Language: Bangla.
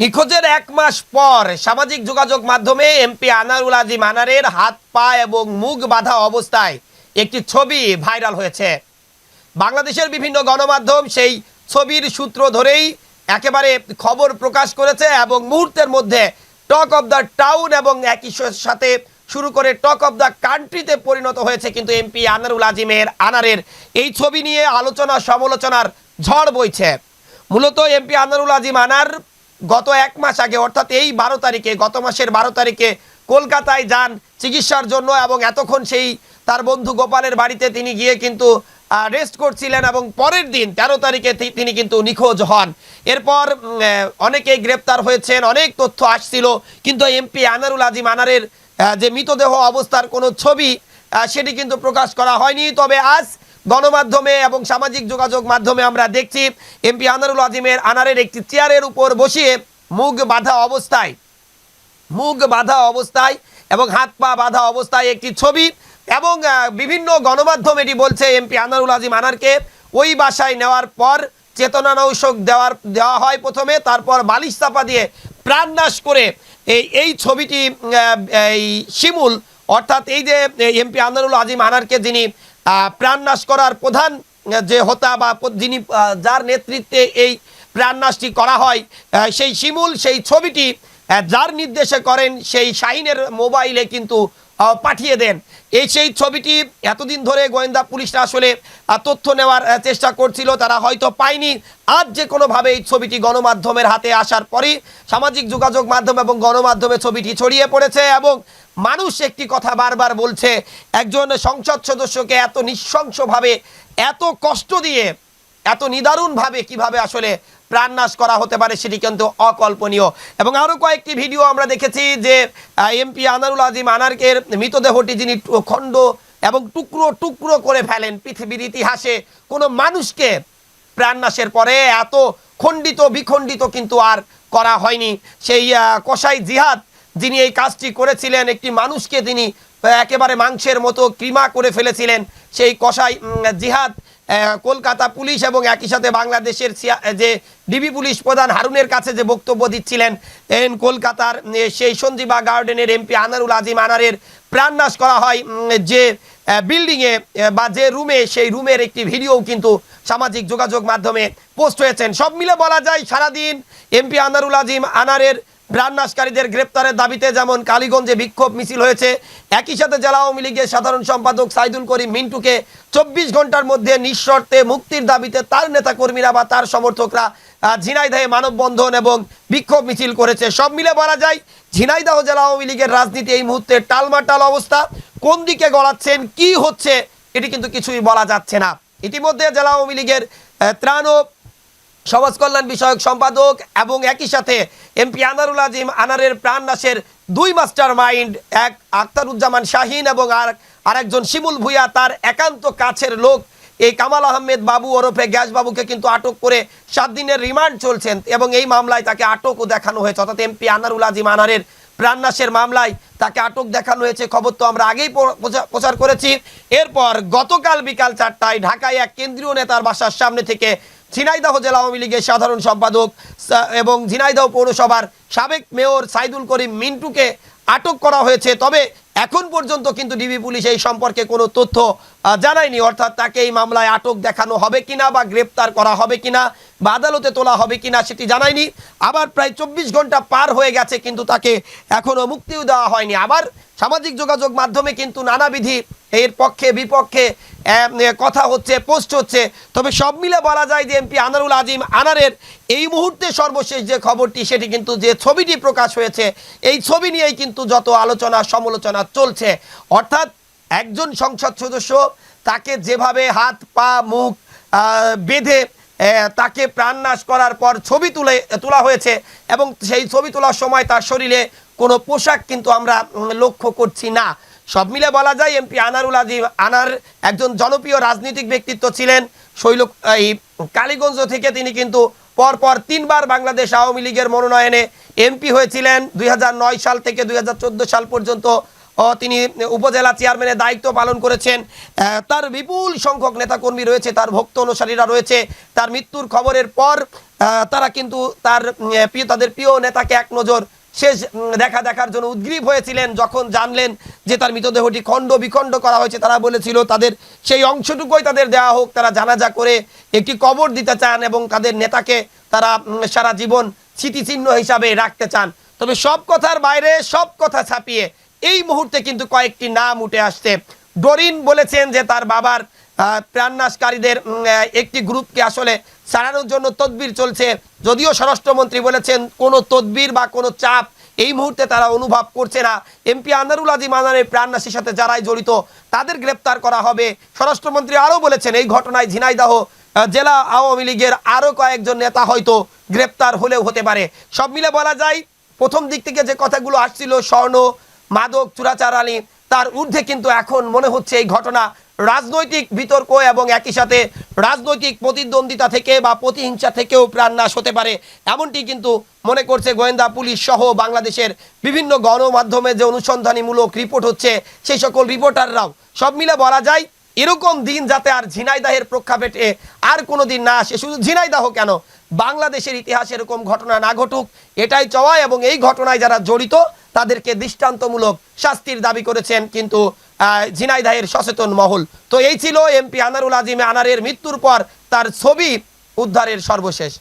নিখোঁজের এক মাস পর সামাজিক যোগাযোগ মাধ্যমে এমপি আনারুল আজিম আনারের হাত পা এবং মুখ বাঁধা অবস্থায় একটি ছবি ভাইরাল হয়েছে। বাংলাদেশের বিভিন্ন গণমাধ্যম সেই ছবির সূত্র ধরেই একেবারে খবর প্রকাশ করেছে এবং মুহূর্তের মধ্যে টক অব দ্য টাউন এবং একই সাথে শুরু করে টক অব দ্য কান্ট্রিতে পরিণত হয়েছে কিন্তু এমপি আনারুল আজিমের আনারের এই ছবি নিয়ে আলোচনা সমালোচনার ঝড় বইছে। মূলত এমপি আনারুল আজিম আনার গত এক মাস আগে অর্থাৎ এই 12 তারিখে গত মাসের 12 তারিখে কলকাতায় যান চিকিৎসার জন্য এবং এতক্ষণ সেই তার বন্ধু গোপালের বাড়িতে তিনি গিয়ে কিন্তু রেস্ট করছিলেন এবং পরের দিন 13 তারিখে তিনি কিন্তু নিখোঁজ হন। এরপর অনেকেই গ্রেপ্তার হয়েছেন, অনেক তথ্য আসছিল, কিন্তু এমপি আনারুল আজিম আনারের যে মৃতদেহ অবস্থার কোনো ছবি সেটি কিন্তু প্রকাশ করা হয়নি। তবে আজ গণমাধ্যমে এবং সামাজিক যোগাযোগ মাধ্যমে আমরা দেখছি এমপি আনারুল আজিমের আনারের একটি চেয়ারের উপর বসিয়ে মুখ বাঁধা অবস্থায় এবং হাত পা বাঁধা অবস্থায় একটি ছবি এবং বিভিন্ন গণমাধ্যম এটি বলছে এমপি আনারুল আজিম আনারকে ওই বাসায় নেওয়ার পর চেতনানাশক দেওয়া হয় প্রথমে, তারপর বালিশ চাপা দিয়ে প্রাণনাশ করে এই ছবিটি এই শিমুল অর্থাৎ এই যে এমপি আনারুল আজিম আনারকে যিনি প্রাণনাশ করার প্রধান যে হোতা বা যিনি যার নেতৃত্বে এই প্রাণনাশটি করা হয় সেই শিমুল সেই ছবিটি যার নির্দেশে করেন সেই শাহিনের মোবাইলে কিন্তু পাঠিয়ে দেন। সেই ছবিটি এতদিন ধরে গোয়েন্দা পুলিশরা আসলে তথ্য নেওয়ার চেষ্টা করছিল, তারা হয়তো পায়নি। আজ যে কোনোভাবে এই ছবিটি গণমাধ্যমের হাতে আসার পরই সামাজিক যোগাযোগ মাধ্যম এবং গণমাধ্যমে ছবিটি ছড়িয়ে পড়েছে এবং মানুষ একটি কথা বারবার বলছে, একজন সংসদ সদস্যকে এত নৃশংসভাবে, এত কষ্ট দিয়ে, এত নিদারুণভাবে কিভাবে আসলে প্রাণনাশ করা হতে পারে সেটি কিন্তু অকল্পনীয়। এবং আরও কয়েকটি ভিডিও আমরা দেখেছি যে এমপি আনারুল আজিম আনারকের মৃতদেহটি যিনি খণ্ড এবং টুকরো টুকরো করে ফেলেন, পৃথিবীর ইতিহাসে কোনো মানুষকে প্রাণনাশের পরে এত খণ্ডিত বিখণ্ডিত কিন্তু আর করা হয়নি। সেই কসাই জিহাদ যিনি এই কাজটি করেছিলেন, একটি মানুষকে তিনি একেবারে মাংসের মতো কিমা করে ফেলেছিলেন, সেই কসাই জিহাদ কলকাতা পুলিশ এবং একই সাথে বাংলাদেশের যে ডিবি পুলিশ প্রধান হারুনের কাছে যে বক্তব্য দিচ্ছিলেন কলকাতার সেই সঞ্জীবা গার্ডেনের এমপি আনারুল আজিম আনারের প্রাণনাশ করা হয় যে বিল্ডিংয়ে বা যে রুমে, সেই রুমের একটি ভিডিও কিন্তু সামাজিক যোগাযোগ মাধ্যমে পোস্ট হয়েছেন। সব মিলে বলা যায় সারাদিন এমপি আনারুল আজিম আনারের প্রাণনাশকারীদের গ্রেপ্তারের দাবিতে যেমন কালীগঞ্জে বিক্ষোভ মিছিল হয়েছে, একই সাথে জেলা আওয়ামী লীগের সাধারণ সম্পাদক সাইদুল করিম মিন্টুকে 24 ঘন্টার মধ্যে নিঃশর্তে মুক্তির দাবিতে তার নেতাকর্মীরা বা তার সমর্থকরা ঝিনাইদহে মানববন্ধন এবং বিক্ষোভ মিছিল করেছে। সব মিলে বলা যায় ঝিনাইদহ জেলা আওয়ামী লীগের রাজনীতি এই মুহূর্তে টালমাটাল অবস্থা। কোন দিকে গড়াচ্ছেন, কি হচ্ছে এটি কিন্তু কিছুই বলা যাচ্ছে না। ইতিমধ্যে জেলা আওয়ামী লীগের ত্রাণ ও সমাজ কল্যাণ বিষয়ক সম্পাদক এবং একই সাথে এমপি আনারুল আজিম আনারের প্রাণনাশের 2 মাস্টার মাইন্ড, এক আখতারুজ্জামান শাহিন এবং আরেকজন শিমুল ভুইয়া, তার একান্ত কাছের লোক এই কামাল আহমেদ বাবু ওরফে গ্যাস বাবুকে কিন্তু আটক করে 7 দিনের রিমান্ড চলছেন এবং এই মামলায় তাকে আটকও দেখানো হয়েছে। অর্থাৎ এমপি আনারুল আজিম আনারের প্রাণনাশের মামলায় তাকে আটক দেখানো হয়েছে, খবর তো আমরা আগেই প্রচার করেছি। এরপর গতকাল বিকাল 4টায় ঢাকায় এক কেন্দ্রীয় নেতার বাসার সামনে থেকে ঝিনাইদহ জেলা আওয়ামী লীগের সাধারণ সম্পাদক এবং ঝিনাইদহ পৌরসভার সাবেক মেয়র সাইদুল করিম মিন্টুকে আটক করা হয়েছে। তবে এখন পর্যন্ত কিন্তু ডিবি পুলিশ এই সম্পর্কে কোনো তথ্য জানায়নি, অর্থাৎ তাকে এই মামলায় আটক দেখানো হবে কিনা বা গ্রেপ্তার করা হবে কিনা বা আদালতে তোলা হবে কিনা সেটি জানায়নি। আবার প্রায় 24 ঘন্টা পার হয়ে গেছে কিন্তু তাকে এখনও মুক্তিও দেওয়া হয়নি। আবার সামাজিক যোগাযোগ মাধ্যমে কিন্তু নানাবিধি এর পক্ষে বিপক্ষে কথা হচ্ছে, পোস্ট হচ্ছে। তবে সব মিলে বলা যায় যে এমপি আনারুল আজিম আনারের এই মুহূর্তে সর্বশেষ যে খবরটি সেটি কিন্তু যে ছবিটি প্রকাশ হয়েছে এই ছবি নিয়েই কিন্তু যত আলোচনা সমালোচনা চলছে। অর্থাৎ একজন সংসদ সদস্য তাকে যেভাবে হাত পা মুখ বেঁধে তাকে প্রাণনাশ করার পর ছবি তোলা হয়েছে এবং সেই ছবি তোলার সময় তার শরীরে কোনো পোশাক কিন্তু আমরা লক্ষ্য করছি না। সব মিলে বলা যায় এমপি আনারুল আজিম আনার একজন জনপ্রিয় রাজনৈতিক ব্যক্তিত্ব ছিলেন। এই কালীগঞ্জ থেকে তিনি কিন্তু পরপর 3 বার বাংলাদেশ আওয়ামী লীগের মনোনয়নে এমপি হয়েছিলেন। 2009 সাল থেকে 2014 সাল পর্যন্ত তিনি উপজেলা চেয়ারম্যানের দায়িত্ব পালন করেছেন। তার বিপুল সংখ্যক নেতাকর্মী রয়েছে, তার ভক্ত অনুসারীরা রয়েছে। তার মৃত্যুর খবরের পর তারা কিন্তু তাদের প্রিয় নেতাকে এক নজর শেষ দেখার জন্য উদ্গ্রীব হয়েছিলেন। যখন জানলেন যে তার মৃতদেহটি খণ্ড বিখণ্ড করা হয়েছে, তারা বলেছিল তাদের সেই অংশটুকুই তাদের দেওয়া হোক, তারা জানাজা করে একটি কবর দিতে চান এবং তাদের নেতাকে তারা সারা জীবন স্মৃতিচিহ্ন হিসাবে রাখতে চান। তবে সব কথার বাইরে সব কথা ছাপিয়ে এই মুহূর্তে কিন্তু কয়েকটি নাম উঠে আসছে। ডরিন বলেছেন যে তার বাবার প্রাণনাশকারীদের একটি গ্রুপকে আসলে ছাড়ানোর জন্য তদবির চলছে, যদিও স্বরাষ্ট্রমন্ত্রী বলেছেন কোনো তদবির বা কোনো চাপ এই মুহূর্তে তারা অনুভব করছে না। এমপি আনারুল আজিম আনারের প্রাণনাশের সাথে যারাই জড়িত তাদের গ্রেপ্তার করা হবে। স্বরাষ্ট্রমন্ত্রী আরও বলেছেন এই ঘটনায় ঝিনাইদহ জেলা আওয়ামী লীগের আরও কয়েকজন নেতা হয়তো গ্রেপ্তার হলেও হতে পারে। সব মিলে বলা যায় প্রথম দিক থেকে যে কথাগুলো আসছিল স্বর্ণ, মাদক, চোরাচার আলী, তার ঊর্ধ্বে কিন্তু এখন মনে হচ্ছে এই ঘটনা রাজনৈতিক বিতর্ক এবং একই সাথে রাজনৈতিক প্রতিদ্বন্দ্বিতা থেকে বা প্রতিহিংসা থেকেও প্রাণনাশ হতে পারে, এমনটি কিন্তু মনে করছে গোয়েন্দা পুলিশ সহ বাংলাদেশের বিভিন্ন গণমাধ্যমে যে অনুসন্ধানীমূলক রিপোর্ট হচ্ছে সেই সকল রিপোর্টাররাও। সব মিলে বলা যায় এরকম দিন যাতে আর ঝিনাইদহের প্রেক্ষাপটে আর কোনো দিন না আসে, শুধু ঝিনাইদহ কেন বাংলাদেশের ইতিহাসে এরকম ঘটনা না ঘটুক এটাই চাওয়া, এবং এই ঘটনায় যারা জড়িত তাদেরকে দৃষ্টান্তমূলক শাস্তির দাবি করেছেন কিন্তু ঝিনাইদহের সচেতন মহল। তো এই ছিল এমপি আনারুল আজিম আনারের মৃত্যুর পর তার ছবি উদ্ধারের সর্বশেষ।